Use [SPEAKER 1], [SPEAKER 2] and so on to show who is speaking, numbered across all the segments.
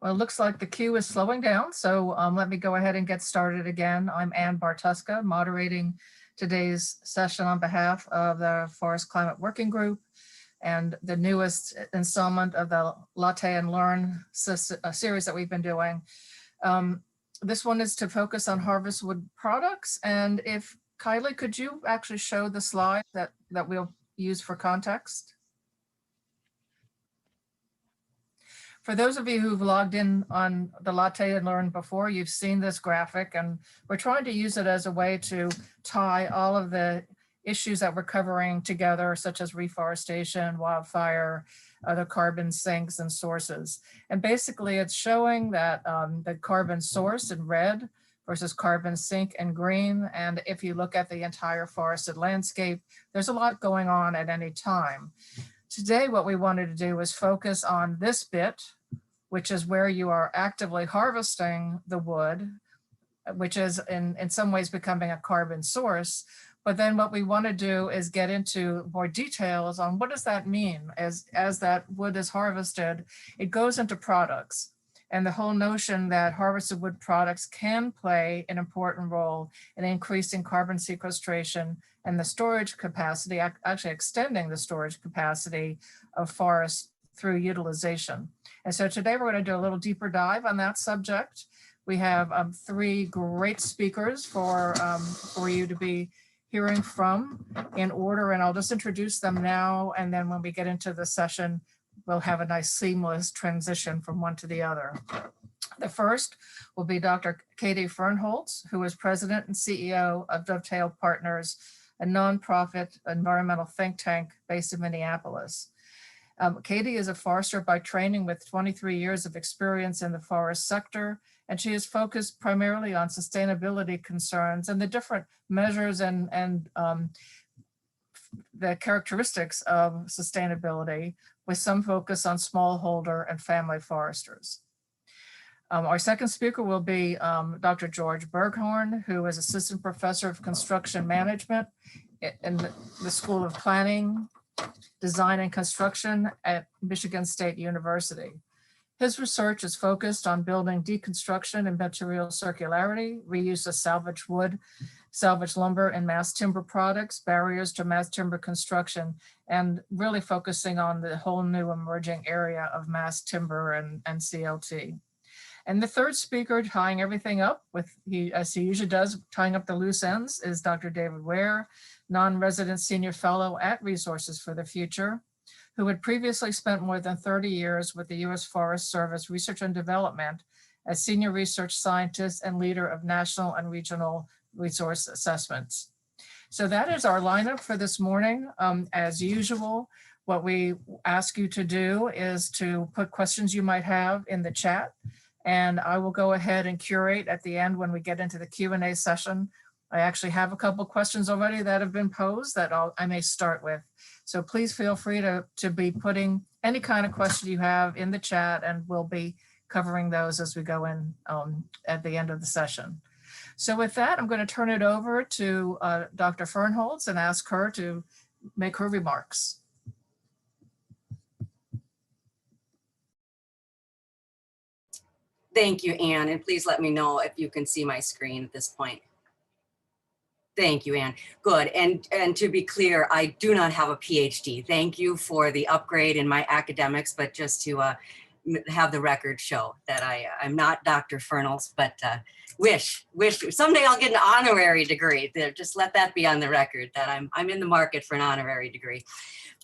[SPEAKER 1] Well, it looks like the queue is slowing down, so let me go ahead and get started again. I'm Ann Bartuska, moderating today's session on behalf of the Forest Climate Working Group and the newest installment of the Latte and Learn series that we've been doing. This one is to focus on harvest wood products. And if Kylie, could you actually show the slide that we'll use for context? For those of you who've logged in on the Latte and Learn before, you've seen this graphic, and we're trying to use it as a way to tie all of the issues that we're covering together, such as reforestation, wildfire, other carbon sinks and sources. And basically it's showing that the carbon source in red versus carbon sink in green. And if you look at the entire forested landscape, there's a lot going on at any time. Today, what we wanted to do was focus on this bit, which is where you are actively harvesting the wood, which is in some ways becoming a carbon source. But then what we want to do is get into more details on what does that mean as that wood is harvested, it goes into products. And the whole notion that harvested wood products can play an important role in increasing carbon sequestration and the storage capacity, actually extending the storage capacity of forests through utilization. And so today we're going to do a little deeper dive on that subject. We have three great speakers for you to be hearing from in order, and I'll just introduce them now. And then when we get into the session, we'll have a nice seamless transition from one to the other. The first will be Dr. Katie Fernholz, who is president and CEO of Dovetail Partners, a nonprofit environmental think tank based in Minneapolis. Katie is a forester by training with 23 years of experience in the forest sector, and she is focused primarily on sustainability concerns and the different measures and the characteristics of sustainability, with some focus on smallholder and family foresters. Our second speaker will be Dr. George Berghorn, who is assistant professor of construction management in the School of Planning, Design and Construction at Michigan State University. His research is focused on building deconstruction and material circularity, reuse of salvage wood, salvage lumber and mass timber products, barriers to mass timber construction, and really focusing on the whole new emerging area of mass timber and CLT. And the third speaker, tying everything up with, as he usually does, tying up the loose ends, is Dr. David Ware, non-resident senior fellow at Resources for the Future, who had previously spent more than 30 years with the U.S. Forest Service Research and Development as senior research scientist and leader of national and regional resource assessments. So that is our lineup for this morning. As usual, what we ask you to do is to put questions you might have in the chat, and I will go ahead and curate at the end when we get into the Q&A session. I actually have a couple questions already that have been posed that I may start with. So please feel free to be putting any kind of question you have in the chat, and we'll be covering those as we go in at the end of the session. So with that, I'm going to turn it over to Dr. Fernholz and ask her to make her remarks.
[SPEAKER 2] Thank you, Ann, and please let me know if you can see my screen at this point. Thank you, Ann. Good. And to be clear, I do not have a PhD. Thank you for the upgrade in my academics, but just to have the record show that I'm not Dr. Fernholz, but wish someday I'll get an honorary degree. Just let that be on the record that I'm in the market for an honorary degree.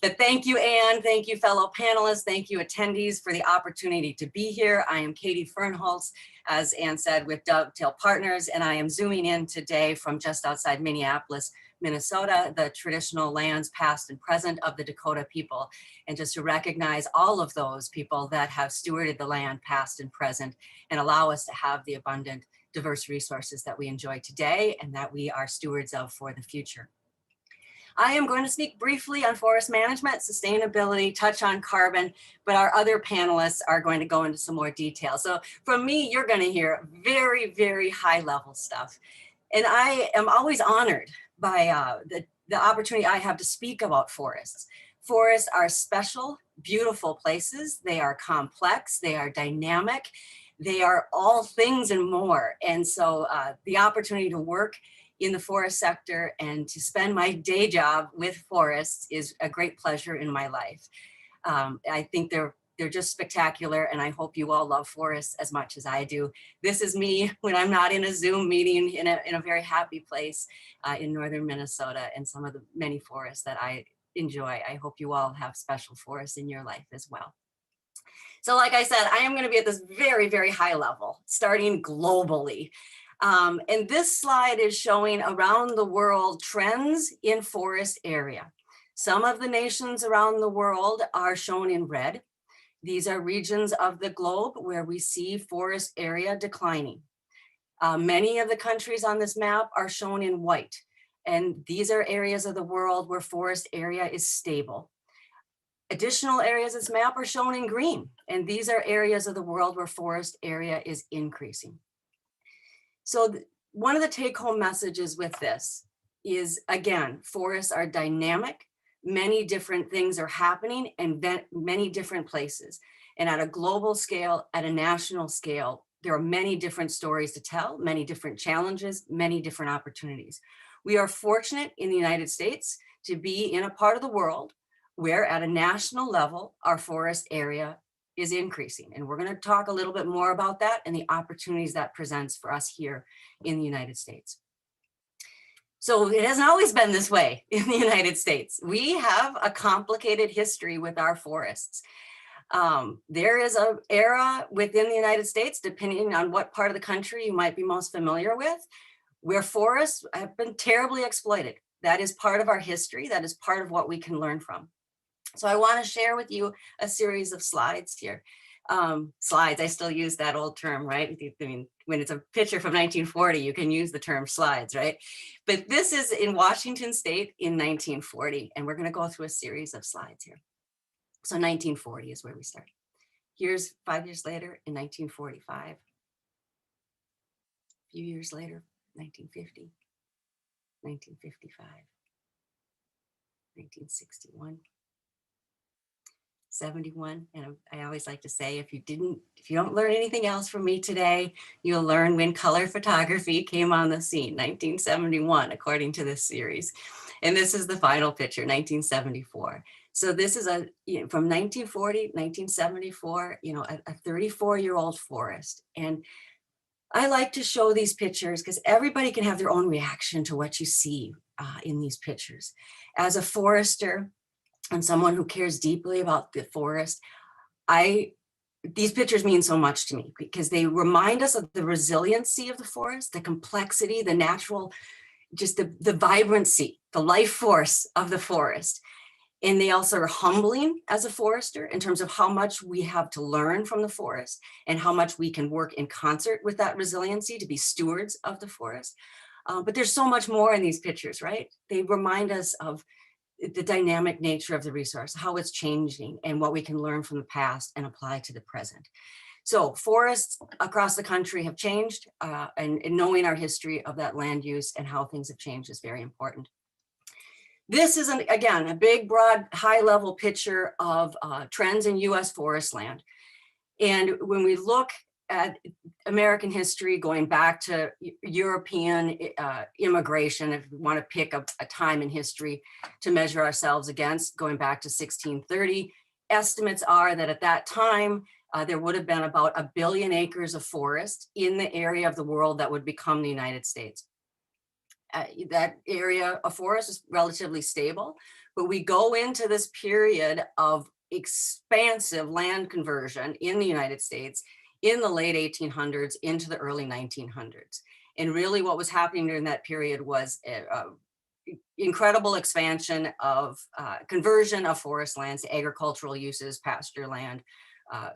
[SPEAKER 2] But thank you, Ann. Thank you, fellow panelists. Thank you, attendees, for the opportunity to be here. I am Katie Fernholz, as Ann said, with Dovetail Partners, and I am zooming in today from just outside Minneapolis, Minnesota, the traditional lands past and present of the Dakota people, and just to recognize all of those people that have stewarded the land past and present and allow us to have the abundant, diverse resources that we enjoy today and that we are stewards of for the future. I am going to speak briefly on forest management, sustainability, touch on carbon, but our other panelists are going to go into some more detail. So from me, you're going to hear very, very high level stuff. And I am always honored by the opportunity I have to speak about forests. Forests are special beautiful places. They are complex, they are dynamic, they are all things and more. And so the opportunity to work in the forest sector and to spend my day job with forests is a great pleasure in my life. I think they're just spectacular, and I hope you all love forests as much as I do. This is me when I'm not in a Zoom meeting in a very happy place in northern Minnesota, and some of the many forests that I enjoy. I hope you all have special forests in your life as well. So like I said, I am going to be at this very, very high level, starting globally. And this slide is showing around the world trends in forest area. Some of the nations around the world are shown in red. These are regions of the globe where we see forest area declining. Many of the countries on this map are shown in white, and these are areas of the world where forest area is stable. Additional areas of this map are shown in green, and these are areas of the world where forest area is increasing. So one of the take-home messages with this is, again, forests are dynamic. Many different things are happening in many different places. And at a global scale, at a national scale, there are many different stories to tell, many different challenges, many different opportunities. We are fortunate in the United States to be in a part of the world where at a national level, our forest area is increasing. And we're going to talk a little bit more about that and the opportunities that presents for us here in the United States. So it hasn't always been this way in the United States. We have a complicated history with our forests. There is an era within the United States, depending on what part of the country you might be most familiar with, where forests have been terribly exploited. That is part of our history. That is part of what we can learn from. So I want to share with you a series of slides here. Slides, I still use that old term, right? I mean, when it's a picture from 1940, you can use the term slides, right? But this is in Washington State in 1940, and we're going to go through a series of slides here. So 1940 is where we start. Here's 5 years later in 1945. A few years later, 1950, 1955, 1961. 71. And I always like to say, if you don't learn anything else from me today, you'll learn when color photography came on the scene, 1971, according to this series. And this is the final picture, 1974. So this is from 1940, 1974, a 34-year-old forest. And I like to show these pictures because everybody can have their own reaction to what you see in these pictures. As a forester, and someone who cares deeply about the forest, these pictures mean so much to me because they remind us of the resiliency of the forest, the complexity, the natural, just the vibrancy, the life force of the forest. And they also are humbling as a forester in terms of how much we have to learn from the forest and how much we can work in concert with that resiliency to be stewards of the forest. But there's so much more in these pictures, right? They remind us of the dynamic nature of the resource, how it's changing, and what we can learn from the past and apply to the present. So forests across the country have changed, and knowing our history of that land use and how things have changed is very important. This is, again, a big, broad, high-level picture of trends in US forest land. And when we look at American history, going back to European immigration, if we want to pick a time in history to measure ourselves against, going back to 1630, estimates are that at that time, there would have been about 1 billion acres of forest in the area of the world that would become the United States. That area of forest is relatively stable, but we go into this period of expansive land conversion in the United States in the late 1800s into the early 1900s. And really what was happening during that period was incredible expansion of conversion of forest lands to agricultural uses, pasture land,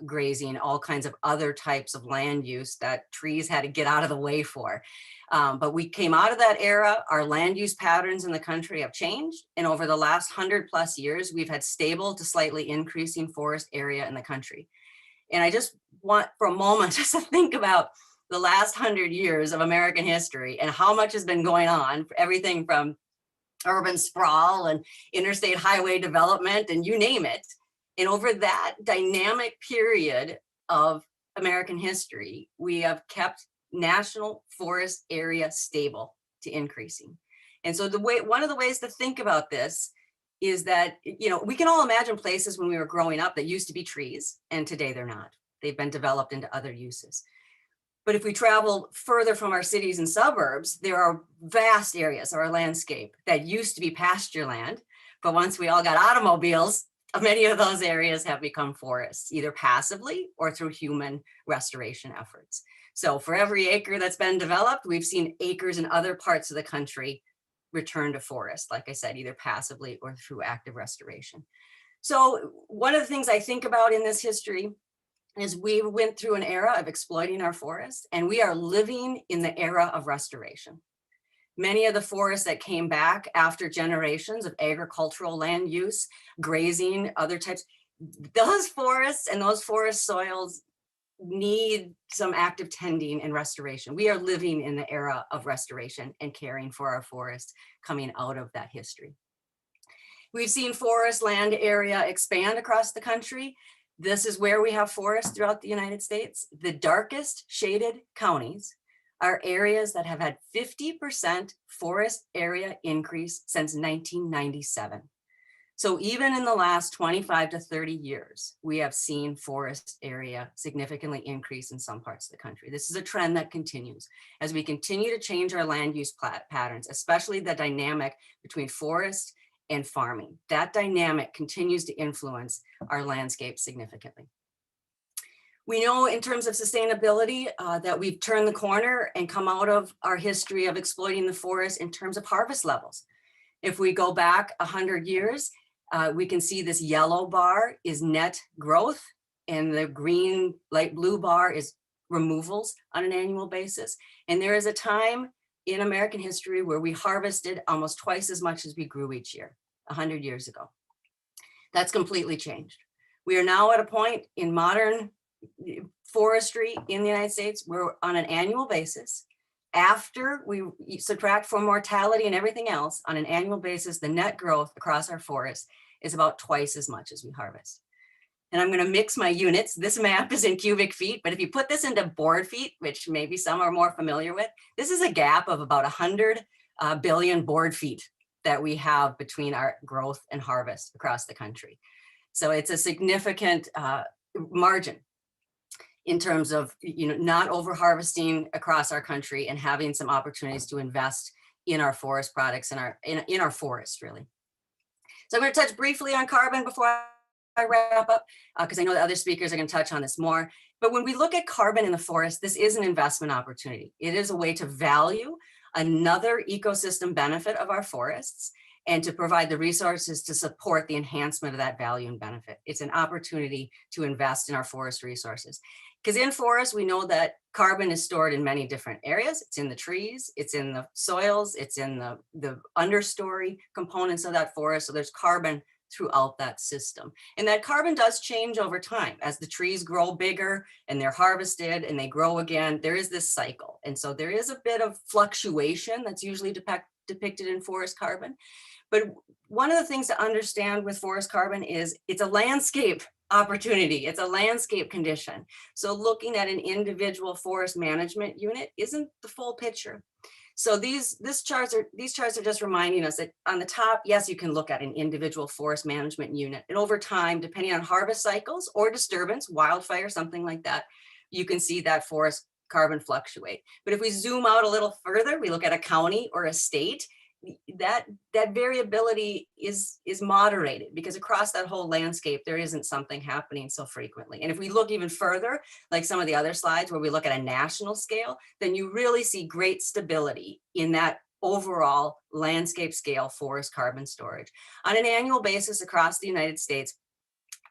[SPEAKER 2] grazing, all kinds of other types of land use that trees had to get out of the way for. But we came out of that era. Our land use patterns in the country have changed. And over the last 100+ years, we've had stable to slightly increasing forest area in the country. And I just want for a moment just to think about the last 100 years of American history and how much has been going on, everything from urban sprawl and interstate highway development and you name it. And over that dynamic period of American history, we have kept national forest area stable to increasing. And so one of the ways to think about this is that, we can all imagine places when we were growing up that used to be trees, and today they're not. They've been developed into other uses. But if we travel further from our cities and suburbs, there are vast areas of our landscape that used to be pasture land. But once we all got automobiles, many of those areas have become forests, either passively or through human restoration efforts. So for every acre that's been developed, we've seen acres in other parts of the country return to forest, like I said, either passively or through active restoration. So one of the things I think about in this history is we went through an era of exploiting our forests, and we are living in the era of restoration. Many of the forests that came back after generations of agricultural land use, grazing, other types, those forests and those forest soils need some active tending and restoration. We are living in the era of restoration and caring for our forests coming out of that history. We've seen forest land area expand across the country. This is where we have forests throughout the United States. The darkest shaded counties are areas that have had 50% forest area increase since 1997. So even in the last 25 to 30 years, we have seen forest area significantly increase in some parts of the country. This is a trend that continues as we continue to change our land use patterns, especially the dynamic between forest and farming. That dynamic continues to influence our landscape significantly. We know in terms of sustainability that we've turned the corner and come out of our history of exploiting the forest in terms of harvest levels. If we go back 100 years, we can see this yellow bar is net growth, and the green light blue bar is removals on an annual basis. And there is a time in American history where we harvested almost twice as much as we grew each year, 100 years ago. That's completely changed. We are now at a point in modern forestry in the United States where on an annual basis, after we subtract for mortality and everything else, on an annual basis, the net growth across our forests is about twice as much as we harvest. And I'm going to mix my units. This map is in cubic feet, but if you put this into board feet, which maybe some are more familiar with, this is a gap of about 100 billion board feet that we have between our growth and harvest across the country. So it's a significant margin in terms of not over harvesting across our country and having some opportunities to invest in our forest products and in our forest, really. So I'm going to touch briefly on carbon before I wrap up, because I know the other speakers are going to touch on this more. But when we look at carbon in the forest, this is an investment opportunity. It is a way to value another ecosystem benefit of our forests and to provide the resources to support the enhancement of that value and benefit. It's an opportunity to invest in our forest resources. Because in forests, we know that carbon is stored in many different areas. It's in the trees, it's in the soils, it's in the understory components of that forest. So there's carbon throughout that system. And that carbon does change over time. As the trees grow bigger and they're harvested and they grow again, there is this cycle. And so there is a bit of fluctuation that's usually depicted in forest carbon. But one of the things to understand with forest carbon is it's a landscape opportunity. It's a landscape condition. So looking at an individual forest management unit isn't the full picture. So these charts are just reminding us that on the top, yes, you can look at an individual forest management unit. And over time, depending on harvest cycles or disturbance, wildfire, something like that, you can see that forest carbon fluctuate. But if we zoom out a little further, we look at a county or a state, that variability is moderated because across that whole landscape, there isn't something happening so frequently. And if we look even further, like some of the other slides where we look at a national scale, then you really see great stability in that overall landscape scale forest carbon storage. On an annual basis across the United States,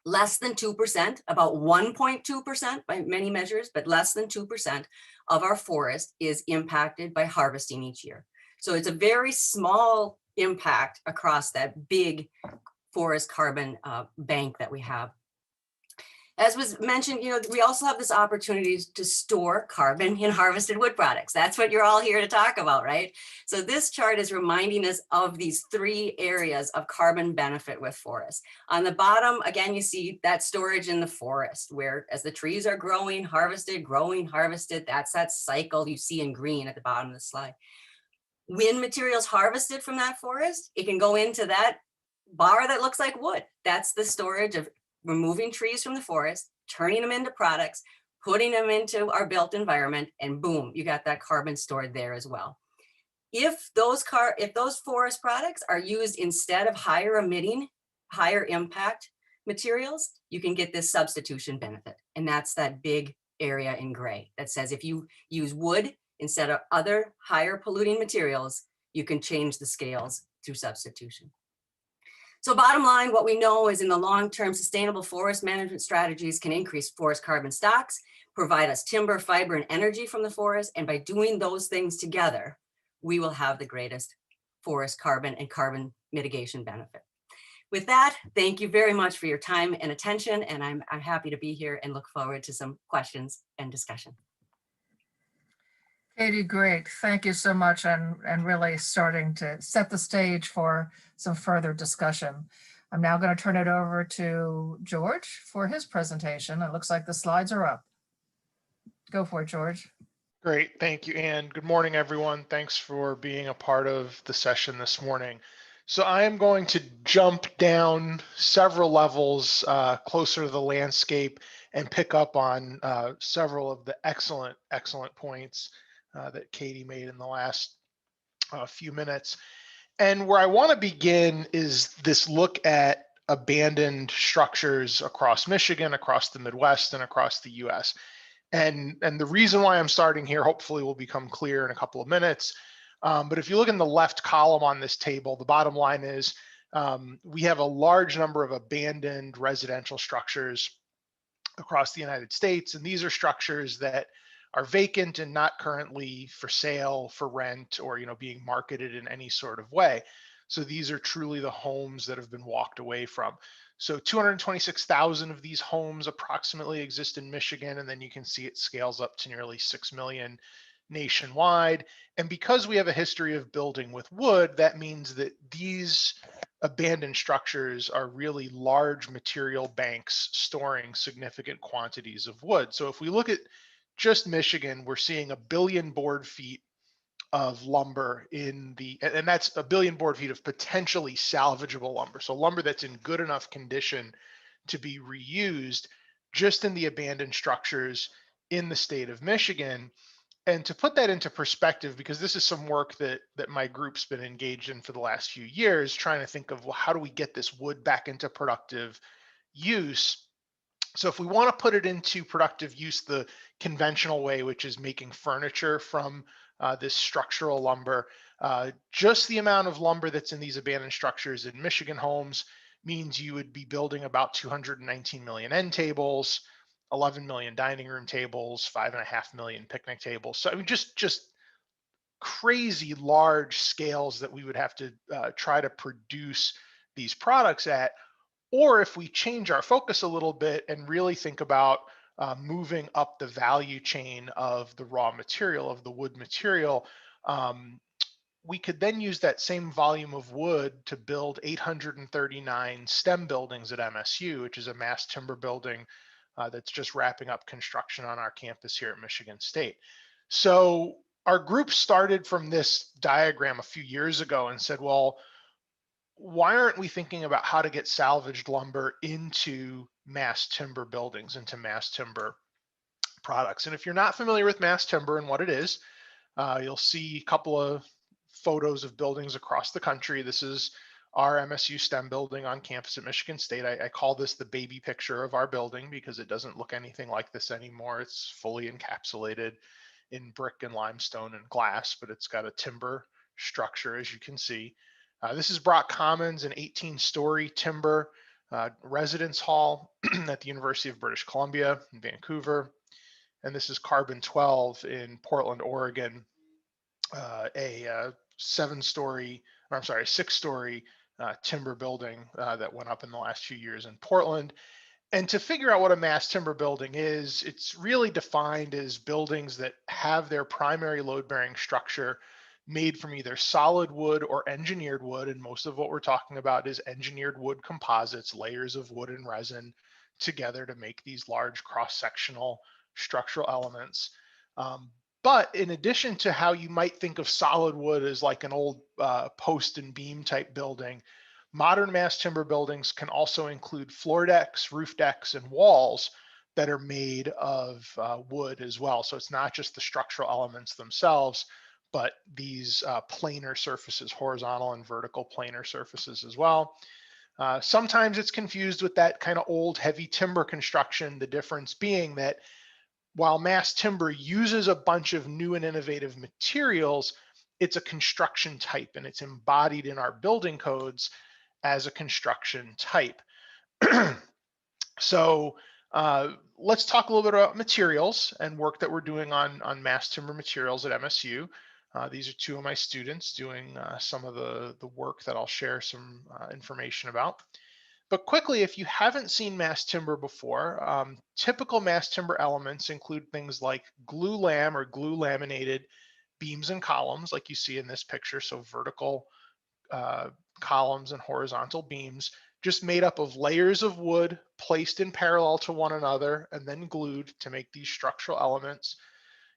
[SPEAKER 2] less than 2%, about 1.2% by many measures, but less than 2% of our forest is impacted by harvesting each year. So it's a very small impact across that big forest carbon bank that we have. As was mentioned, we also have this opportunity to store carbon in harvested wood products. That's what you're all here to talk about, right? So this chart is reminding us of these 3 areas of carbon benefit with forests. On the bottom, again, you see that storage in the forest, where as the trees are growing, harvested, that's that cycle you see in green at the bottom of the slide. When materials harvested from that forest, it can go into that bar that looks like wood. That's the storage of removing trees from the forest, turning them into products, putting them into our built environment, and boom, you got that carbon stored there as well. If those forest products are used instead of higher emitting, higher impact materials, you can get this substitution benefit. And that's that big area in gray that says if you use wood instead of other higher polluting materials, you can change the scales through substitution. So bottom line, what we know is in the long-term sustainable forest management strategies can increase forest carbon stocks, provide us timber, fiber, and energy from the forest. And by doing those things together, we will have the greatest forest carbon and carbon mitigation benefit. With that, thank you very much for your time and attention. And I'm happy to be here and look forward to some questions and discussion.
[SPEAKER 1] Katie, great. Thank you so much, and really starting to set the stage for some further discussion. I'm now going to turn it over to George for his presentation. It looks like the slides are up. Go for it, George.
[SPEAKER 3] Great. Thank you, Anne. Good morning, everyone. Thanks for being a part of the session this morning. So I am going to jump down several levels closer to the landscape and pick up on several of the excellent points that Katie made in the last few minutes. And where I want to begin is this look at abandoned structures across Michigan, across the Midwest, and across the US. And the reason why I'm starting here hopefully will become clear in a couple of minutes. But if you look in the left column on this table, the bottom line is we have a large number of abandoned residential structures across the United States. And these are structures that are vacant and not currently for sale, for rent, or being marketed in any sort of way. So these are truly the homes that have been walked away from. So 226,000 of these homes approximately exist in Michigan, and then you can see it scales up to nearly 6 million nationwide. And because we have a history of building with wood, that means that these abandoned structures are really large material banks storing significant quantities of wood. So if we look at just Michigan, we're seeing 1 billion board feet of lumber and that's 1 billion board feet of potentially salvageable lumber. So lumber that's in good enough condition to be reused just in the abandoned structures in the state of Michigan. And to put that into perspective, because this is some work that my group's been engaged in for the last few years, trying to think of, well, how do we get this wood back into productive use? So if we want to put it into productive use the conventional way, which is making furniture from this structural lumber, just the amount of lumber that's in these abandoned structures in Michigan homes means you would be building about 219 million end tables, 11 million dining room tables, 5.5 million picnic tables. So I mean, just crazy large scales that we would have to try to produce these products at. Or if we change our focus a little bit and really think about moving up the value chain of the raw material, of the wood material, we could then use that same volume of wood to build 839 STEM buildings at MSU, which is a mass timber building that's just wrapping up construction on our campus here at Michigan State. So our group started from this diagram a few years ago and said, well, why aren't we thinking about how to get salvaged lumber into mass timber buildings, into mass timber products? And if you're not familiar with mass timber and what it is, you'll see a couple of photos of buildings across the country. This is our MSU STEM building on campus at Michigan State. I call this the baby picture of our building because it doesn't look anything like this anymore. It's fully encapsulated in brick and limestone and glass, but it's got a timber structure, as you can see. This is Brock Commons, an 18-story timber residence hall at the University of British Columbia in Vancouver. And this is Carbon 12 in Portland, Oregon, a 6-story timber building that went up in the last few years in Portland. And to figure out what a mass timber building is, it's really defined as buildings that have their primary load-bearing structure made from either solid wood or engineered wood. And most of what we're talking about is engineered wood composites, layers of wood and resin together to make these large cross-sectional structural elements. But in addition to how you might think of solid wood as like an old post and beam type building, modern mass timber buildings can also include floor decks, roof decks, and walls that are made of wood as well. So it's not just the structural elements themselves, but these planar surfaces, horizontal and vertical planar surfaces as well. Sometimes it's confused with that kind of old heavy timber construction, the difference being that while mass timber uses a bunch of new and innovative materials, it's a construction type and it's embodied in our building codes as a construction type. So let's talk a little bit about materials and work that we're doing on mass timber materials at MSU. These are two of my students doing some of the work that I'll share some information about. But quickly, if you haven't seen mass timber before, typical mass timber elements include things like glue lam or glue laminated beams and columns, like you see in this picture. So vertical columns and horizontal beams, just made up of layers of wood placed in parallel to one another and then glued to make these structural elements.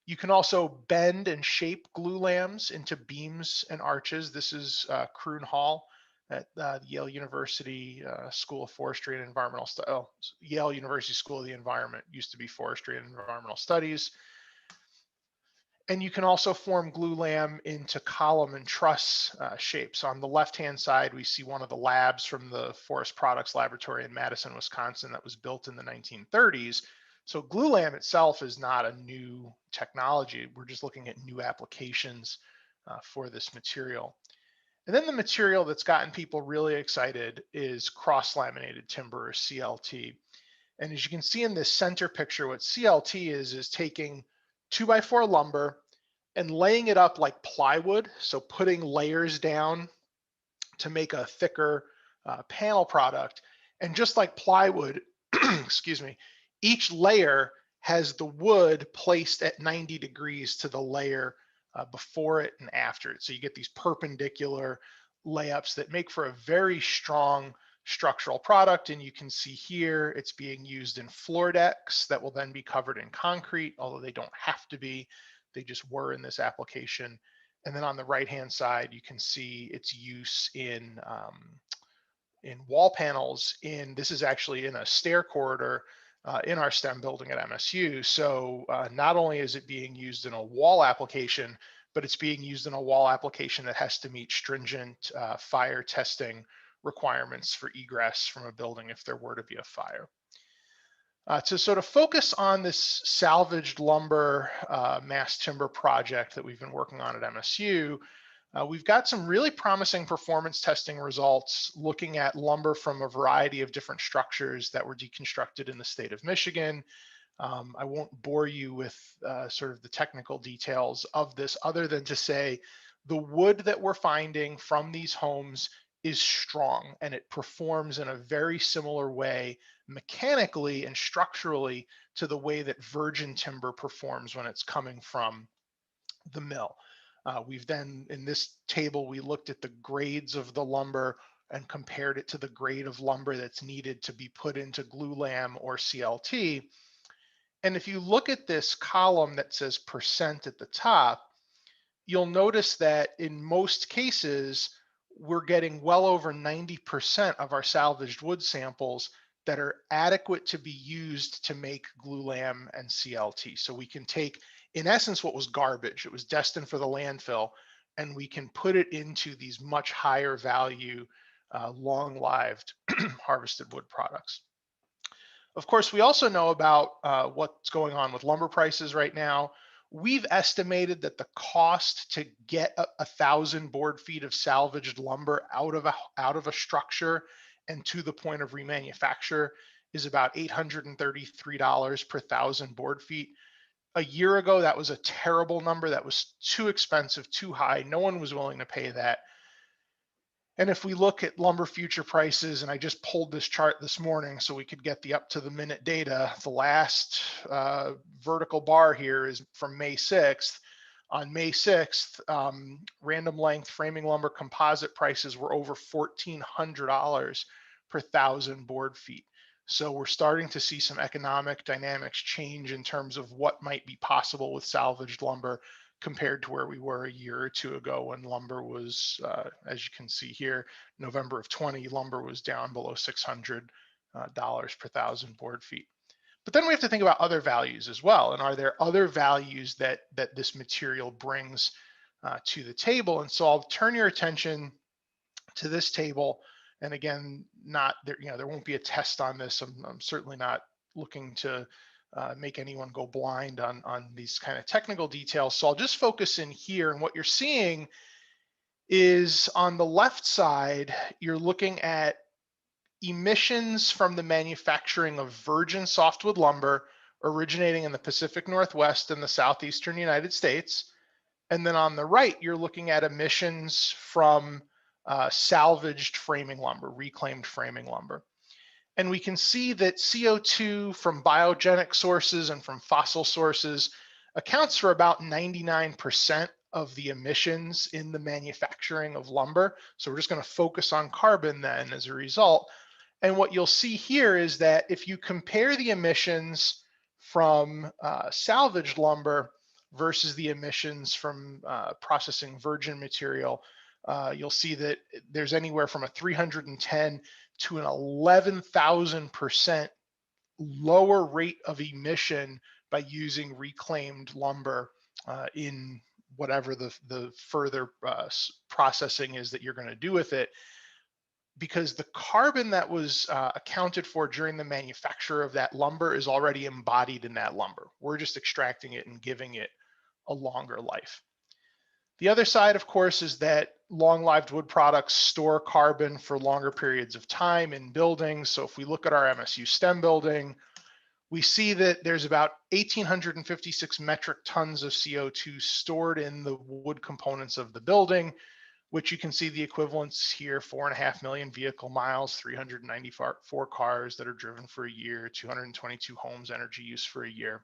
[SPEAKER 3] You can also bend and shape glue lams into beams and arches. This is Croon Hall at Yale University School of Forestry and Environmental Studies. Yale University School of the Environment used to be Forestry and Environmental Studies. And you can also form glue lam into column and truss shapes. On the left-hand side, we see one of the labs from the Forest Products Laboratory in Madison, Wisconsin that was built in the 1930s. So glue lam itself is not a new technology. We're just looking at new applications for this material. And then the material that's gotten people really excited is cross-laminated timber, or CLT. And as you can see in this center picture, what CLT is taking 2x4 lumber and laying it up like plywood. So putting layers down to make a thicker panel product. And just like plywood, excuse me, each layer has the wood placed at 90 degrees to the layer before it and after it. So you get these perpendicular layups that make for a very strong structural product. And you can see here it's being used in floor decks that will then be covered in concrete, although they don't have to be. They just were in this application. And then on the right-hand side, you can see its use in wall panels. This is actually in a stair corridor in our STEM building at MSU. So not only is it being used in a wall application, but it's being used in a wall application that has to meet stringent fire testing requirements for egress from a building if there were to be a fire. To sort of focus on this salvaged lumber mass timber project that we've been working on at MSU, we've got some really promising performance testing results looking at lumber from a variety of different structures that were deconstructed in the state of Michigan. I won't bore you with sort of the technical details of this other than to say the wood that we're finding from these homes is strong and it performs in a very similar way mechanically and structurally to the way that virgin timber performs when it's coming from the mill. We've then, in this table, we looked at the grades of the lumber and compared it to the grade of lumber that's needed to be put into glue lam or CLT. And if you look at this column that says percent at the top, you'll notice that in most cases, we're getting well over 90% of our salvaged wood samples that are adequate to be used to make glue lam and CLT. So we can take, in essence, what was garbage, it was destined for the landfill, and we can put it into these much higher value, long-lived harvested wood products. Of course, we also know about what's going on with lumber prices right now. We've estimated that the cost to get 1,000 board feet of salvaged lumber out of a structure and to the point of remanufacture is about $833 per 1,000 board feet. A year ago, that was a terrible number. That was too expensive, too high. No one was willing to pay that. And if we look at lumber future prices, and I just pulled this chart this morning so we could get the up to the minute data, the last vertical bar here is from May 6th. On May 6th, random length framing lumber composite prices were over $1,400 per 1,000 board feet. So we're starting to see some economic dynamics change in terms of what might be possible with salvaged lumber compared to where we were a year or two ago when lumber was, as you can see here, November of 20, lumber was down below $600 per 1,000 board feet. But then we have to think about other values as well. And are there other values that this material brings to the table? And so I'll turn your attention to this table. And again, not there, there won't be a test on this. I'm certainly not looking to make anyone go blind on these kind of technical details. So I'll just focus in here. And what you're seeing is on the left side, you're looking at emissions from the manufacturing of virgin softwood lumber originating in the Pacific Northwest and the southeastern United States. And then on the right, you're looking at emissions from salvaged framing lumber, reclaimed framing lumber. And we can see that CO2 from biogenic sources and from fossil sources accounts for about 99% of the emissions in the manufacturing of lumber. So we're just going to focus on carbon then as a result. And what you'll see here is that if you compare the emissions from salvaged lumber versus the emissions from processing virgin material, you'll see that there's anywhere from a 310 to an 11,000% lower rate of emission by using reclaimed lumber in whatever the further processing is that you're going to do with it, because the carbon that was accounted for during the manufacture of that lumber is already embodied in that lumber. We're just extracting it and giving it a longer life. The other side, of course, is that long-lived wood products store carbon for longer periods of time in buildings. So if we look at our MSU STEM building, we see that there's about 1,856 metric tons of CO2 stored in the wood components of the building, which you can see the equivalents here: 4.5 million vehicle miles, 394 cars that are driven for a year, 222 homes energy use for a year.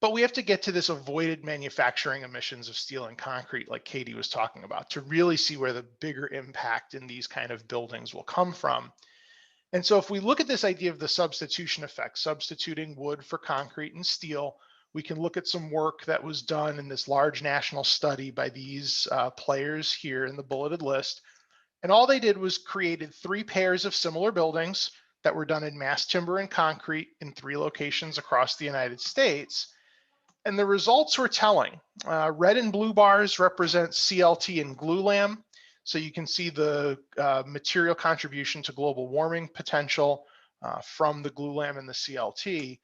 [SPEAKER 3] But we have to get to this avoided manufacturing emissions of steel and concrete, like Katie was talking about, to really see where the bigger impact in these kind of buildings will come from. And so if we look at this idea of the substitution effect, substituting wood for concrete and steel, we can look at some work that was done in this large national study by these players here in the bulleted list. And all they did was created 3 pairs of similar buildings that were done in mass timber and concrete in 3 locations across the United States. And the results were telling. Red and blue bars represent CLT and glulam. So you can see the material contribution to global warming potential from the glulam and the CLT.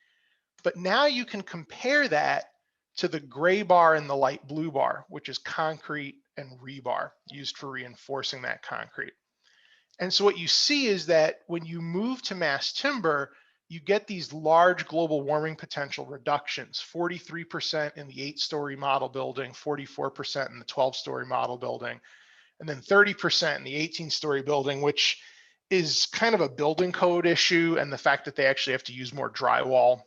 [SPEAKER 3] But now you can compare that to the gray bar and the light blue bar, which is concrete and rebar used for reinforcing that concrete. And so what you see is that when you move to mass timber, you get these large global warming potential reductions: 43% in the 8-story model building, 44% in the 12-story model building, and then 30% in the 18-story building, which is kind of a building code issue, and the fact that they actually have to use more drywall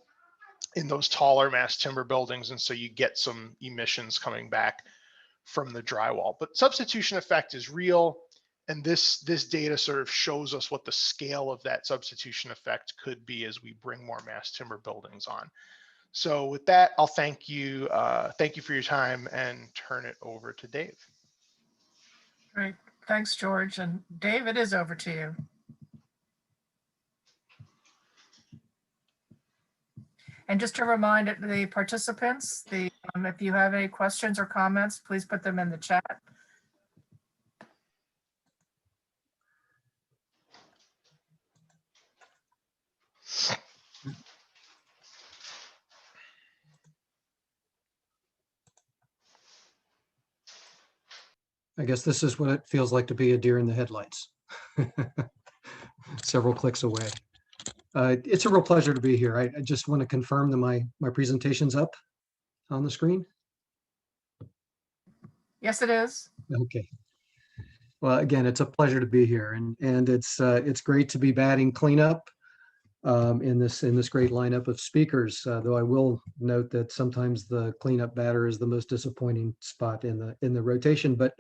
[SPEAKER 3] in those taller mass timber buildings. And so you get some emissions coming back from the drywall. But substitution effect is real. And this data sort of shows us what the scale of that substitution effect could be as we bring more mass timber buildings on. So with that, I'll thank you for your time and turn it over to Dave.
[SPEAKER 1] Great. Thanks, George. And Dave, it is over to you. And just to remind the participants, if you have any questions or comments, please put them in the chat.
[SPEAKER 4] I guess this is what it feels like to be a deer in the headlights. Several clicks away. It's a real pleasure to be here. I just want to confirm that my presentation's up on the screen.
[SPEAKER 1] Yes, it is.
[SPEAKER 4] Okay. Well, again, it's a pleasure to be here, and it's great to be batting cleanup in this great lineup of speakers. Though I will note that sometimes the cleanup batter is the most disappointing spot in the rotation. But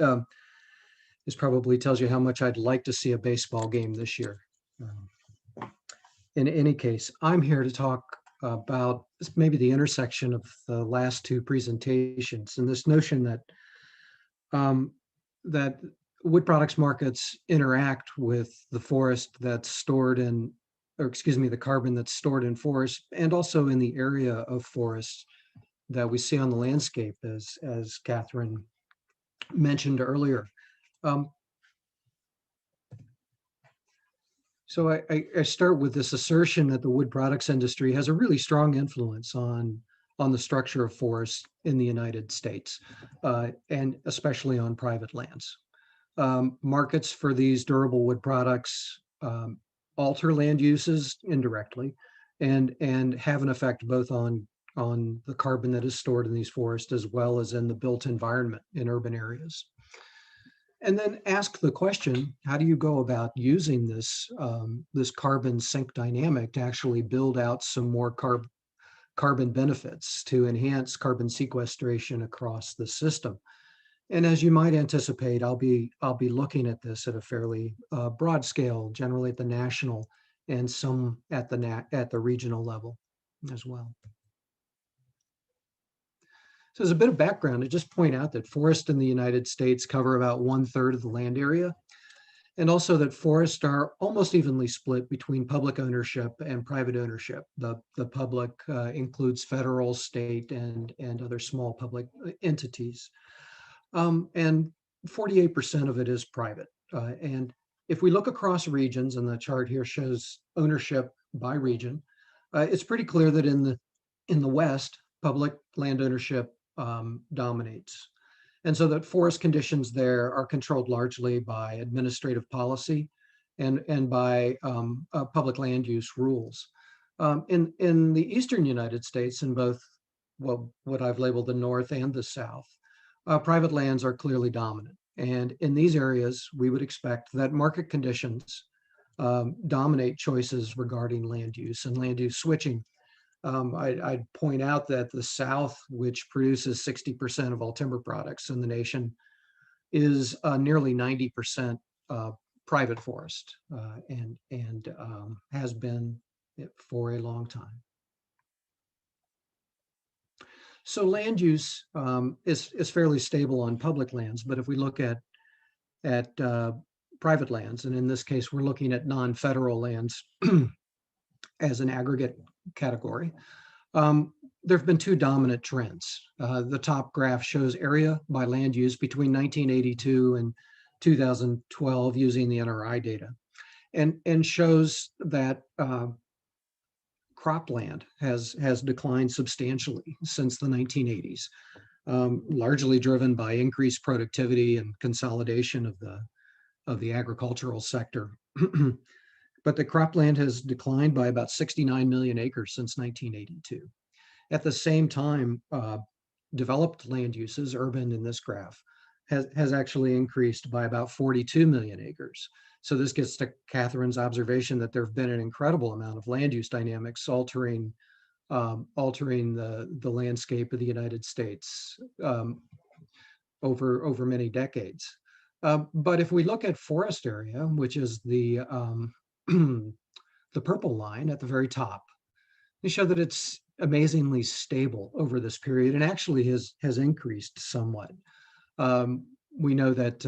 [SPEAKER 4] this probably tells you how much I'd like to see a baseball game this year. In any case, I'm here to talk about maybe the intersection of the last two presentations and this notion that that wood products markets interact with the forest that's stored in, or excuse me, the carbon that's stored in forest and also in the area of forests that we see on the landscape, as Catherine mentioned earlier. So I start with this assertion that the wood products industry has a really strong influence on the structure of forests in the United States, and especially on private lands. Markets for these durable wood products alter land uses indirectly and have an effect both on the carbon that is stored in these forests as well as in the built environment in urban areas. And then ask the question, how do you go about using this carbon sink dynamic to actually build out some more carbon benefits to enhance carbon sequestration across the system? And as you might anticipate, I'll be looking at this at a fairly broad scale, generally at the national and some at the regional level as well. So as a bit of background, I just point out that forests in the United States cover about 1/3 of the land area, and also that forests are almost evenly split between public ownership and private ownership. The public includes federal, state, and other small public entities. And 48% of it is private. And if we look across regions, and the chart here shows ownership by region, it's pretty clear that in the West, public land ownership dominates. And so that forest conditions there are controlled largely by administrative policy and by public land use rules. In the Eastern United States, in both what I've labeled the North and the South, private lands are clearly dominant. And in these areas, we would expect that market conditions dominate choices regarding land use and land use switching. I'd point out that the South, which produces 60% of all timber products in the nation, is nearly 90% private forest and has been for a long time. So land use is fairly stable on public lands, but if we look at private lands, and in this case, we're looking at non-federal lands as an aggregate category, there have been two dominant trends. The top graph shows area by land use between 1982 and 2012 using the NRI data, and shows that cropland has declined substantially since the 1980s, largely driven by increased productivity and consolidation of the agricultural sector. But the cropland has declined by about 69 million acres since 1982. At the same time, developed land uses, urban in this graph, has actually increased by about 42 million acres. So this gets to Catherine's observation that there have been an incredible amount of land use dynamics altering the landscape of the United States over many decades. But if we look at forest area, which is the purple line at the very top, they show that it's amazingly stable over this period and actually has increased somewhat. We know that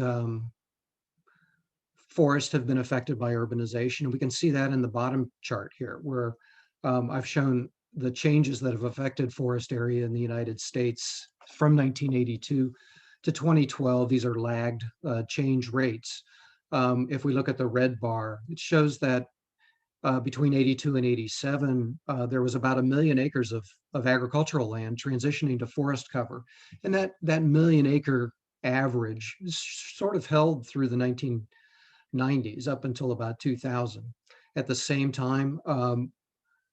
[SPEAKER 4] forests have been affected by urbanization, and we can see that in the bottom chart here, where I've shown the changes that have affected forest area in the United States from 1982 to 2012. These are lagged change rates. If we look at the red bar, it shows that between 82 and 87, there was about 1 million acres of agricultural land transitioning to forest cover. And that million acre average is sort of held through the 1990s up until about 2000. At the same time,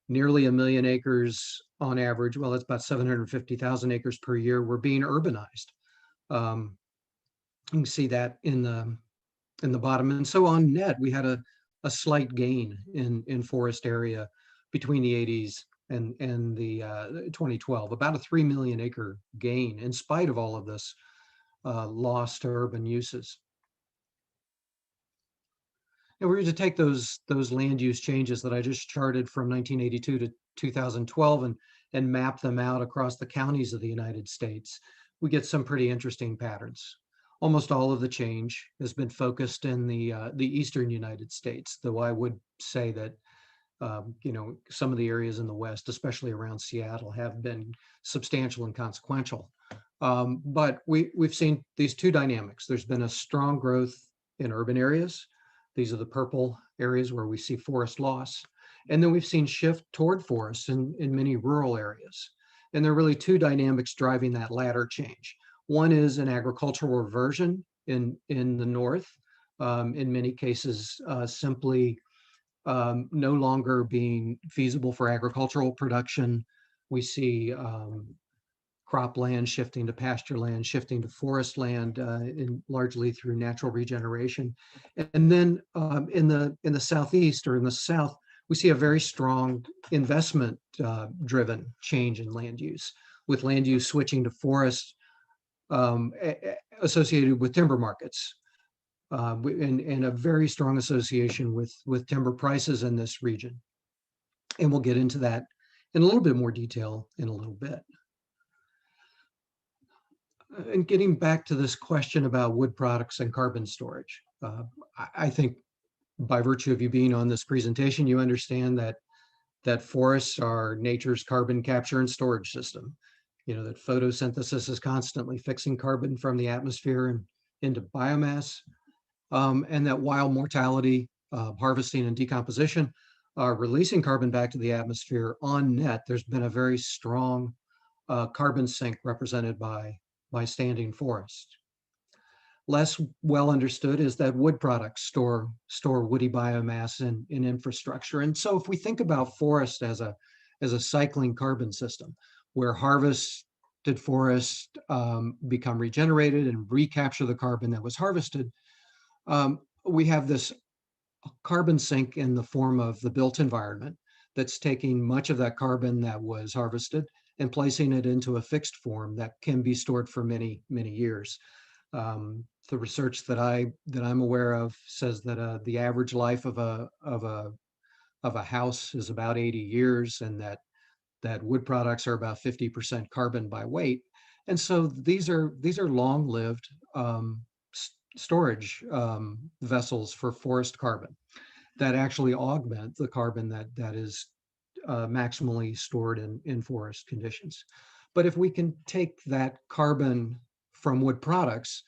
[SPEAKER 4] nearly 1 million acres on average, well, it's about 750,000 acres per year, were being urbanized. You can see that in in the bottom. And so on net, we had a slight gain in forest area between the 80s and the 2012, about a 3 million acre gain in spite of all of this loss to urban uses. And we're going to take those land use changes that I just charted from 1982 to 2012 and map them out across the counties of the United States. We get some pretty interesting patterns. Almost all of the change has been focused in the eastern United States, though I would say that some of the areas in the West, especially around Seattle, have been substantial and consequential. But we've seen these two dynamics. There's been a strong growth in urban areas. These are the purple areas where we see forest loss. And then we've seen shift toward forests in many rural areas. And there are really two dynamics driving that latter change. One is an agricultural reversion in the north, in many cases simply no longer being feasible for agricultural production. We see cropland shifting to pasture land, shifting to forest land, largely through natural regeneration. And then in the southeast or in the south, we see a very strong investment driven change in land use, with land use switching to forest associated with timber markets. And a very strong association with timber prices in this region. And we'll get into that in a little bit more detail in a little bit. And getting back to this question about wood products and carbon storage, I think by virtue of you being on this presentation, you understand that forests are nature's carbon capture and storage system. That photosynthesis is constantly fixing carbon from the atmosphere and into biomass. And that while mortality, harvesting, and decomposition are releasing carbon back to the atmosphere, on net, there's been a very strong carbon sink represented by standing forest. Less well understood is that wood products store woody biomass in infrastructure. And so if we think about forest as a cycling carbon system, where harvested forests become regenerated and recapture the carbon that was harvested, we have this carbon sink in the form of the built environment that's taking much of that carbon that was harvested and placing it into a fixed form that can be stored for many, many years. The research that I'm aware of says that the average life of a house is about 80 years, and that wood products are about 50% carbon by weight. And so these are long-lived storage vessels for forest carbon that actually augment the carbon that is maximally stored in forest conditions. But if we can take that carbon from wood products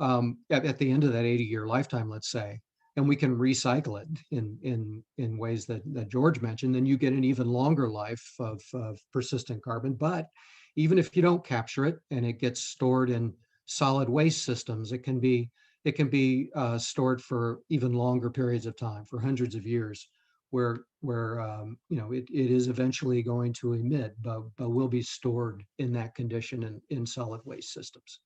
[SPEAKER 4] at the end of that 80-year lifetime, let's say, and we can recycle it in ways that George mentioned, then you get an even longer life of persistent carbon. But even if you don't capture it and it gets stored in solid waste systems, it can be stored for even longer periods of time, for hundreds of years, where it is eventually going to emit, but will be stored in that condition in solid waste systems.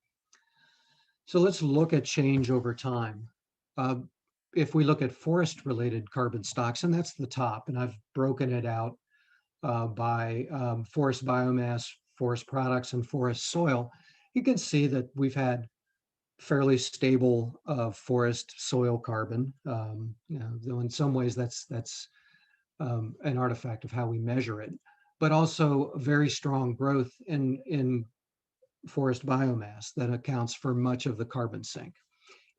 [SPEAKER 4] So let's look at change over time. If we look at forest-related carbon stocks, and that's the top, and I've broken it out by forest biomass, forest products, and forest soil, you can see that we've had fairly stable forest soil carbon. Though in some ways that's an artifact of how we measure it, but also very strong growth in forest biomass that accounts for much of the carbon sink.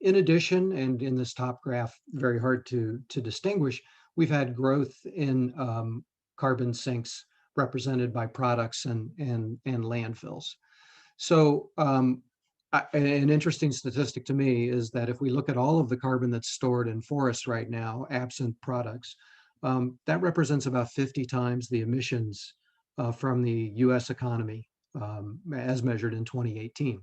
[SPEAKER 4] In addition, and in this top graph, very hard to distinguish, we've had growth in carbon sinks represented by products and landfills. So an interesting statistic to me is that if we look at all of the carbon that's stored in forests right now, absent products, that represents about 50 times the emissions from the US economy as measured in 2018.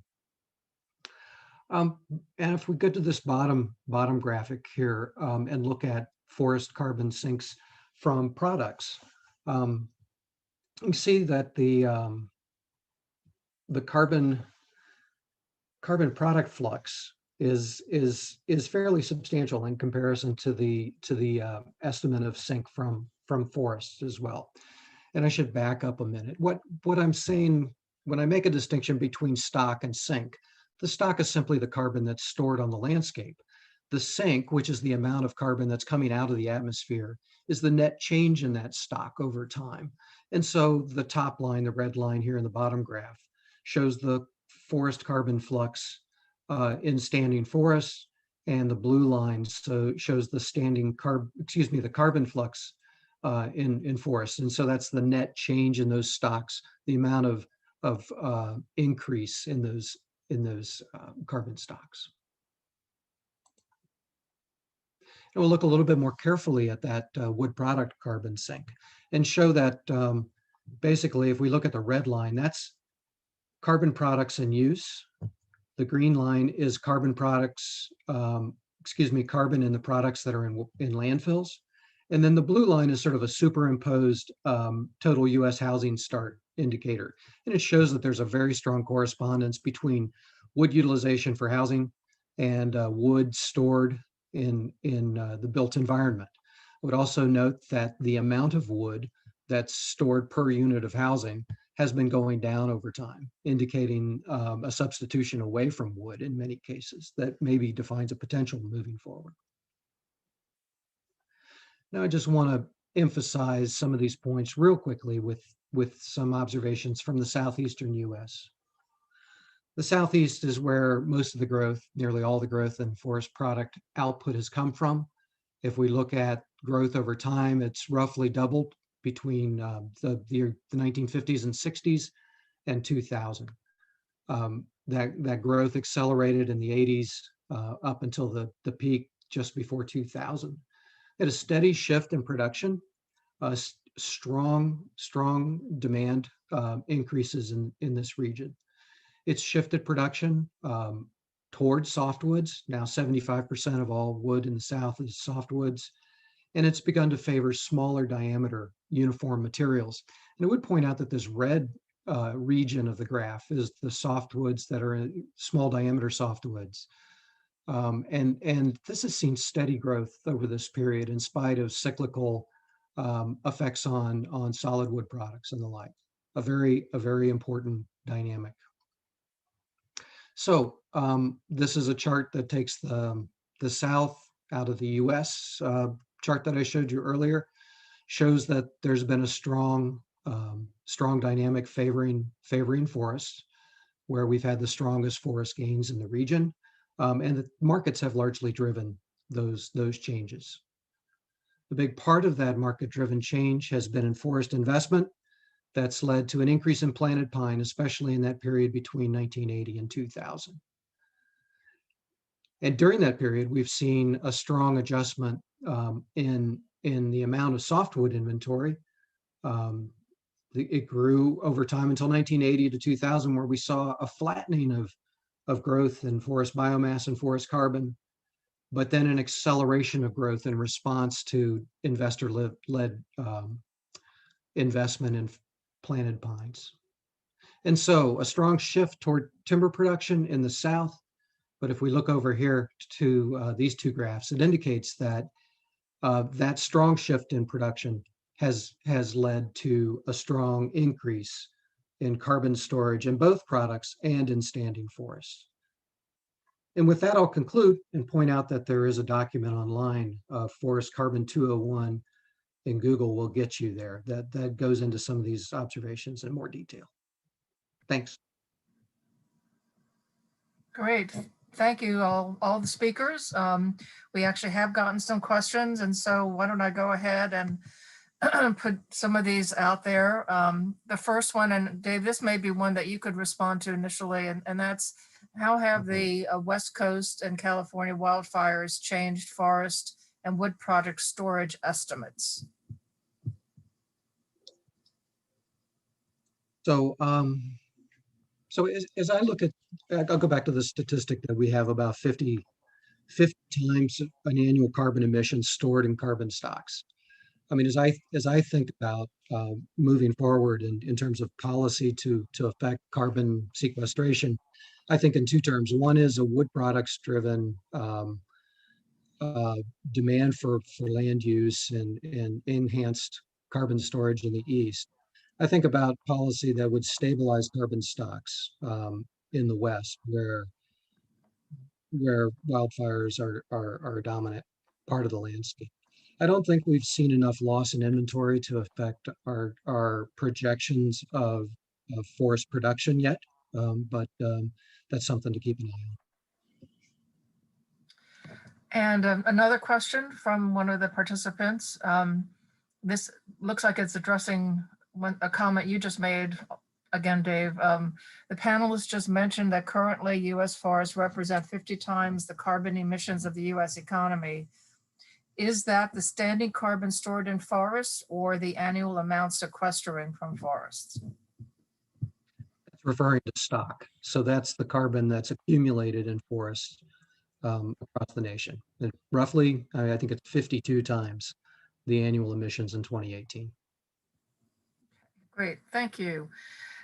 [SPEAKER 4] And if we go to this bottom graphic here and look at forest carbon sinks from products, you can see that the carbon product flux is fairly substantial in comparison to the estimate of sink from forests as well. And I should back up a minute. What I'm saying when I make a distinction between stock and sink, the stock is simply the carbon that's stored on the landscape. The sink, which is the amount of carbon that's coming out of the atmosphere, is the net change in that stock over time. And so the top line, the red line here in the bottom graph, shows the forest carbon flux in standing forests, and the blue line shows the carbon flux in forests. And so that's the net change in those stocks, the amount of increase in those carbon stocks. And we'll look a little bit more carefully at that wood product carbon sink and show that basically, if we look at the red line, that's carbon products in use. The green line is carbon products, carbon in the products that are in landfills. And then the blue line is sort of a superimposed total US housing start indicator. And it shows that there's a very strong correspondence between wood utilization for housing and wood stored in the built environment. I would also note that the amount of wood that's stored per unit of housing has been going down over time, indicating a substitution away from wood in many cases that maybe defines a potential moving forward. Now, I just want to emphasize some of these points real quickly with some observations from the southeastern US. The Southeast is where most of the growth, nearly all the growth in forest product output has come from. If we look at growth over time, it's roughly doubled between the 1950s and 60s and 2000. That growth accelerated in the 80s up until the peak just before 2000. At a steady shift in production, strong demand increases in this region. It's shifted production towards softwoods. Now 75% of all wood in the South is softwoods, and it's begun to favor smaller diameter uniform materials. And I would point out that this red region of the graph is the softwoods that are small diameter softwoods. And this has seen steady growth over this period in spite of cyclical effects on solid wood products and the like. A very important dynamic. So this is a chart that takes the South out of the US. Chart that I showed you earlier shows that there's been a strong dynamic favoring forests, where we've had the strongest forest gains in the region, and the markets have largely driven those changes. The big part of that market-driven change has been in forest investment. That's led to an increase in planted pine, especially in that period between 1980 and 2000. And during that period, we've seen a strong adjustment in the amount of softwood inventory. It grew over time until 1980 to 2000, where we saw a flattening of growth in forest biomass and forest carbon, but then an acceleration of growth in response to investor-led investment in planted pines. And so a strong shift toward timber production in the South. But if we look over here to these two graphs, it indicates that that strong shift in production has led to a strong increase in carbon storage in both products and in standing forests. And with that, I'll conclude and point out that there is a document online, Forest Carbon 201, and Google will get you there. That goes into some of these observations in more detail. Thanks.
[SPEAKER 1] Great. Thank you, all the speakers. We actually have gotten some questions, and so why don't I go ahead and put some of these out there. The first one, and Dave, this may be one that you could respond to initially, and that's, how have the West Coast and California wildfires changed forest and wood product storage estimates?
[SPEAKER 4] So, as I look at, I'll go back to the statistic that we have about 50 times an annual carbon emission stored in carbon stocks. I mean, as I think about moving forward in terms of policy to affect carbon sequestration, I think in two terms. One is a wood products driven demand for land use and enhanced carbon storage in the East. I think about policy that would stabilize carbon stocks in the West, where wildfires are a dominant part of the landscape. I don't think we've seen enough loss in inventory to affect our projections of forest production yet, but that's something to keep an eye on.
[SPEAKER 1] And another question from one of the participants. This looks like it's addressing a comment you just made again, Dave. The panelists just mentioned that currently U.S. forests represent 50 times the carbon emissions of the U.S. economy. Is that the standing carbon stored in forests or the annual amount sequestering from forests?
[SPEAKER 4] It's referring to stock. So that's the carbon that's accumulated in forests across the nation. And roughly, I think it's 52 times the annual emissions in 2018.
[SPEAKER 1] Great, thank you.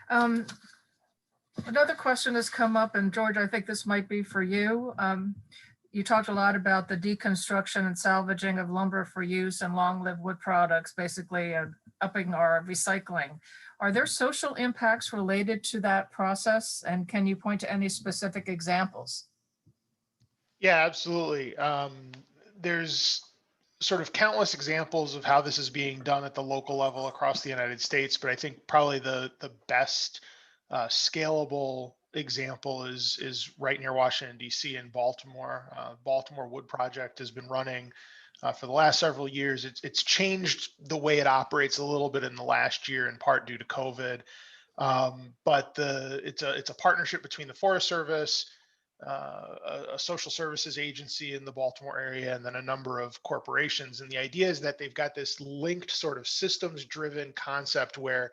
[SPEAKER 1] Another question has come up, and George, I think this might be for you. You talked a lot about the deconstruction and salvaging of lumber for use and long-lived wood products, basically upping our recycling. Are there social impacts related to that process? And can you point to any specific examples?
[SPEAKER 3] Yeah, absolutely. There's sort of countless examples of how this is being done at the local level across the United States, but I think probably the best scalable example is right near Washington, D.C. in Baltimore. Baltimore Wood Project has been running for the last several years. It's changed the way it operates a little bit in the last year, in part due to COVID. But it's a partnership between the Forest Service, a social services agency in the Baltimore area, and then a number of corporations. And the idea is that they've got this linked sort of systems driven concept where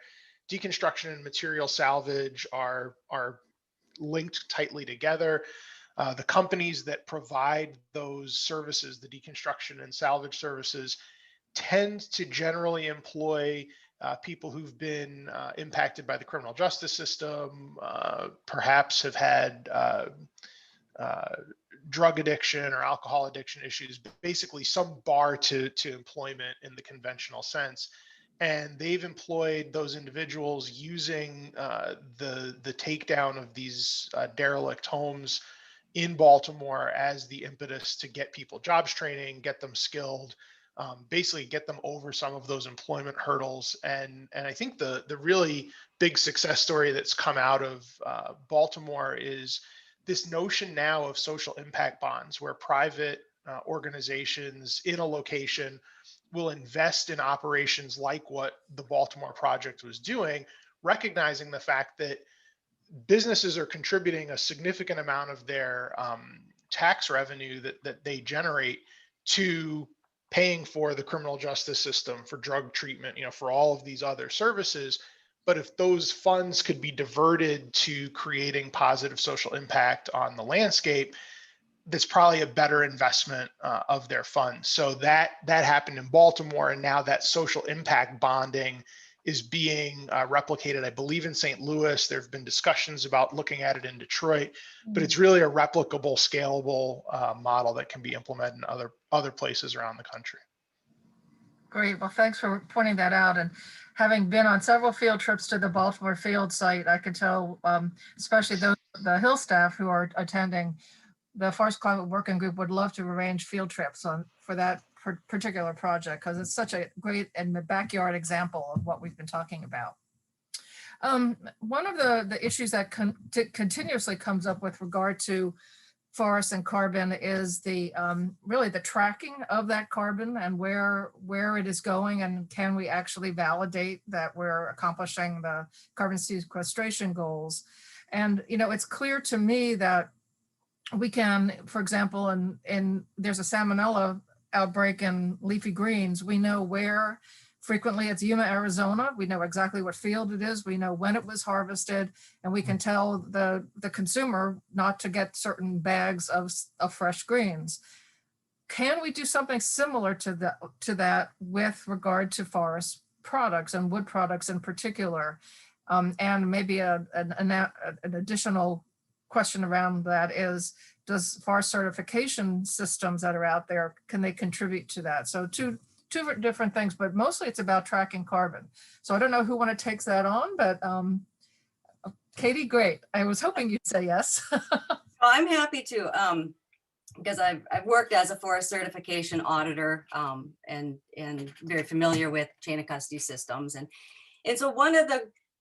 [SPEAKER 3] deconstruction and material salvage are linked tightly together. The companies that provide those services, the deconstruction and salvage services, tend to generally employ people who've been impacted by the criminal justice system, perhaps have had drug addiction or alcohol addiction issues, basically some bar to employment in the conventional sense. And they've employed those individuals using the takedown of these derelict homes in Baltimore as the impetus to get people jobs training, get them skilled, basically get them over some of those employment hurdles. And I think the really big success story that's come out of Baltimore is this notion now of social impact bonds, where private organizations in a location will invest in operations like what the Baltimore project was doing, recognizing the fact that businesses are contributing a significant amount of their tax revenue that they generate to paying for the criminal justice system, for drug treatment, for all of these other services. But if those funds could be diverted to creating positive social impact on the landscape, that's probably a better investment of their funds. So that happened in Baltimore, and now that social impact bonding is being replicated, I believe, in St. Louis. There have been discussions about looking at it in Detroit, but it's really a replicable, scalable model that can be implemented in other places around the country.
[SPEAKER 1] Great. Well, thanks for pointing that out. And having been on several field trips to the Baltimore field site, I can tell, especially the Hill staff who are attending, the Forest Climate Working Group would love to arrange field trips for that particular project, because it's such a great and the backyard example of what we've been talking about. One of the issues that continuously comes up with regard to forests and carbon is the really the tracking of that carbon and where it is going, and can we actually validate that we're accomplishing the carbon sequestration goals. And it's clear to me that we can, for example, and there's a salmonella outbreak in leafy greens. We know where, frequently it's Yuma, Arizona. We know exactly what field it is. We know when it was harvested, and we can tell the consumer not to get certain bags of fresh greens. Can we do something similar to that with regard to forest products and wood products in particular? And maybe an additional question around that is, does forest certification systems that are out there, can they contribute to that? So two different things, but mostly it's about tracking carbon. So I don't know who want to take that on, but Katie, great. I was hoping you'd say yes.
[SPEAKER 2] Well, I'm happy to, because I've worked as a forest certification auditor, and very familiar with chain of custody systems. And so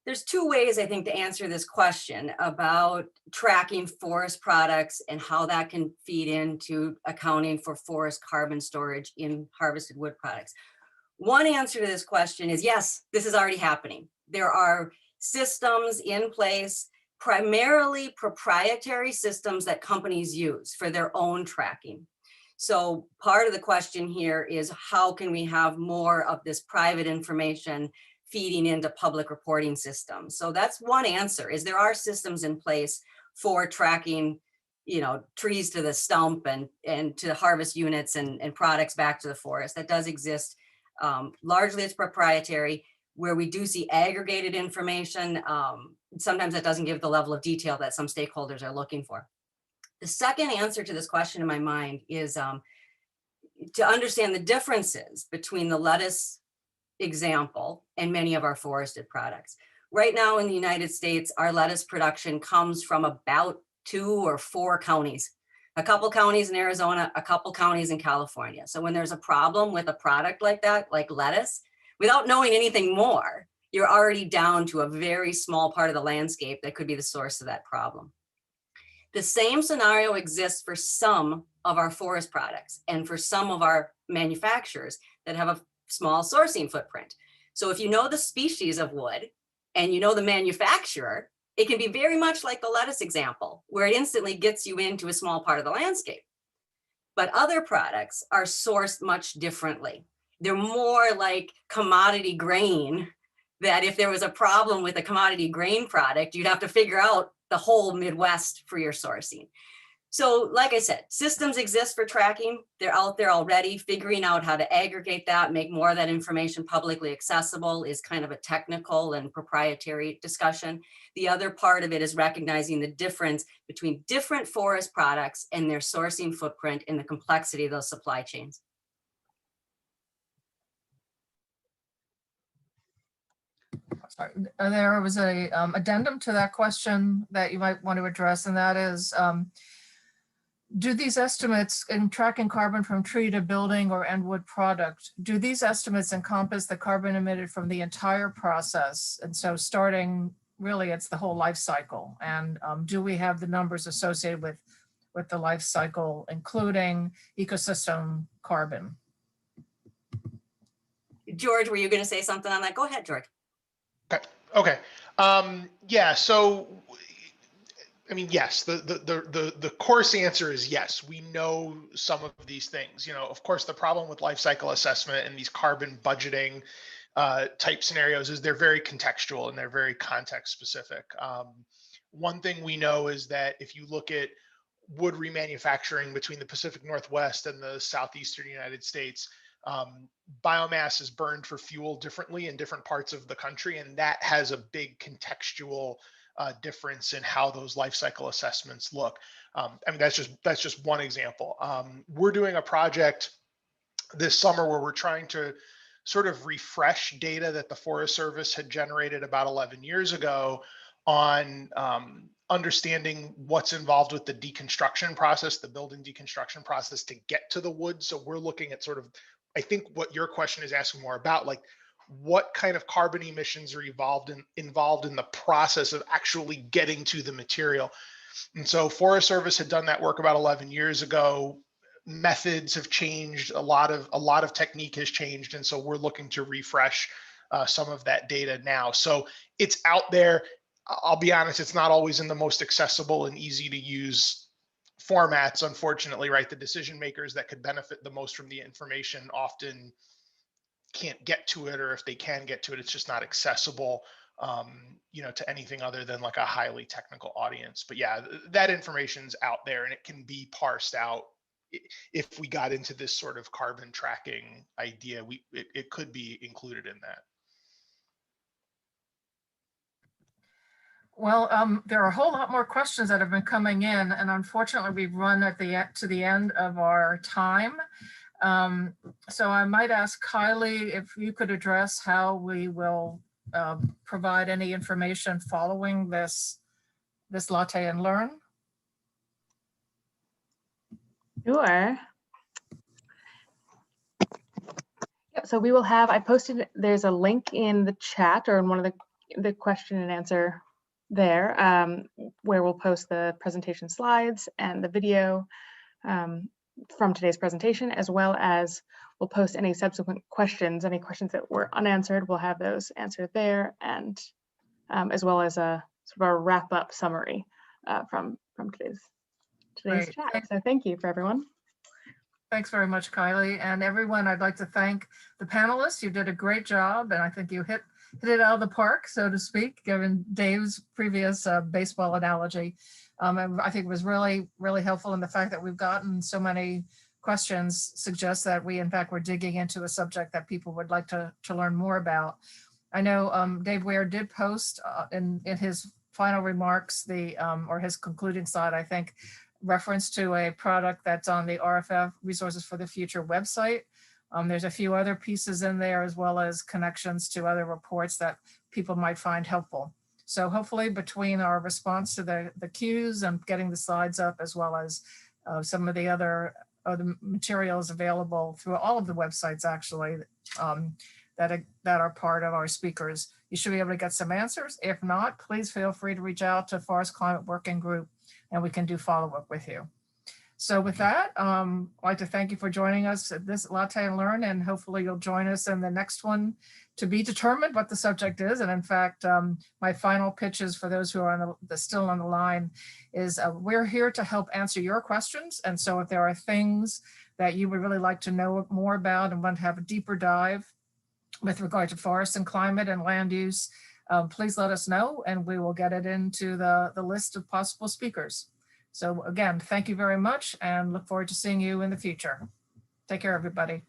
[SPEAKER 2] there's two ways I think to answer this question about tracking forest products and how that can feed into accounting for forest carbon storage in harvested wood products. One answer to this question is yes, this is already happening. There are systems in place, primarily proprietary systems that companies use for their own tracking. So part of the question here is, how can we have more of this private information feeding into public reporting systems? So that's one answer, is there are systems in place for tracking, trees to the stump and to harvest units and products back to the forest. That does exist. Largely it's proprietary. Where we do see aggregated information, sometimes that doesn't give the level of detail that some stakeholders are looking for. The second answer to this question in my mind is to understand the differences between the lettuce example and many of our forested products. Right now in the United States, our lettuce production comes from about 2 or 4 counties, a couple counties in Arizona, a couple counties in California. So when there's a problem with a product like that, like lettuce, without knowing anything more, you're already down to a very small part of the landscape that could be the source of that problem. The same scenario exists for some of our forest products and for some of our manufacturers that have a small sourcing footprint. So if you know the species of wood and you know the manufacturer, it can be very much like the lettuce example, where it instantly gets you into a small part of the landscape. But other products are sourced much differently. They're more like commodity grain, that if there was a problem with a commodity grain product, you'd have to figure out the whole Midwest for your sourcing. So like I said, systems exist for tracking. They're out there already. Figuring out how to aggregate that, make more of that information publicly accessible is kind of a technical and proprietary discussion. The other part of it is recognizing the difference between different forest products and their sourcing footprint and the complexity of those supply chains.
[SPEAKER 1] Sorry. There was a addendum to that question that you might want to address, and that is, do these estimates in tracking carbon from tree to building or end wood product, do these estimates encompass the carbon emitted from the entire process? And so starting, really, it's the whole life cycle. And do we have the numbers associated with the life cycle, including ecosystem carbon?
[SPEAKER 2] George, were you going to say something on that? Go ahead, George.
[SPEAKER 3] Okay. Yeah. So, I mean, yes. The course answer is yes. We know some of these things. Of course, the problem with life cycle assessment and these carbon budgeting type scenarios is they're very contextual and they're very context specific. One thing we know is that if you look at wood remanufacturing between the Pacific Northwest and the southeastern United States, biomass is burned for fuel differently in different parts of the country, and that has a big contextual difference in how those life cycle assessments look. I mean, that's just one example. We're doing a project this summer where we're trying to sort of refresh data that the Forest Service had generated about 11 years ago on understanding what's involved with the deconstruction process, the building deconstruction process to get to the wood. So we're looking at sort of, I think what your question is asking more about, like what kind of carbon emissions are involved in the process of actually getting to the material. And so Forest Service had done that work about 11 years ago. Methods have changed, a lot of technique has changed, and so we're looking to refresh some of that data now. So it's out there. I'll be honest, it's not always in the most accessible and easy to use formats, unfortunately, right? The decision makers that could benefit the most from the information often can't get to it, or if they can get to it, it's just not accessible, to anything other than like a highly technical audience. But yeah, that information's out there and it can be parsed out. If we got into this sort of carbon tracking idea, it could be included in that.
[SPEAKER 1] Well, there are a whole lot more questions that have been coming in, and unfortunately, we've run to the end of our time. So I might ask Kylie if you could address how we will provide any information following this Latte and Learn.
[SPEAKER 5] Sure. Yep, so we will have, I posted, there's a link in the chat or in one of the question and answer there, where we'll post the presentation slides and the video from today's presentation, as well as we'll post any subsequent questions, any questions that were unanswered, we'll have those answered there, and as well as a sort of a wrap-up summary from today's
[SPEAKER 1] Great.
[SPEAKER 5] chat. So thank you for everyone.
[SPEAKER 1] Thanks very much, Kylie. And everyone, I'd like to thank the panelists. You did a great job, and I think you hit it out of the park, so to speak, given Dave's previous baseball analogy. And I think it was really, really helpful. And the fact that we've gotten so many questions suggests that we, in fact, were digging into a subject that people would like to learn more about. I know Dave Ware did post in his final remarks, or his concluding slide, I think, reference to a product that's on the RFF Resources for the Future website. There's a few other pieces in there, as well as connections to other reports that people might find helpful. So hopefully between our response to the cues and getting the slides up, as well as some of the other materials available through all of the websites, actually, that are part of our speakers, you should be able to get some answers. If not, please feel free to reach out to Forest Climate Working Group, and we can do follow-up with you. So with that, I'd like to thank you for joining us at this Latte and Learn, and hopefully you'll join us in the next one, to be determined what the subject is. And in fact, my final pitches for those who are still on the line is we're here to help answer your questions. And so if there are things that you would really like to know more about and want to have a deeper dive with regard to forest and climate and land use, please let us know, and we will get it into the list of possible speakers. So again, thank you very much, and look forward to seeing you in the future. Take care, everybody.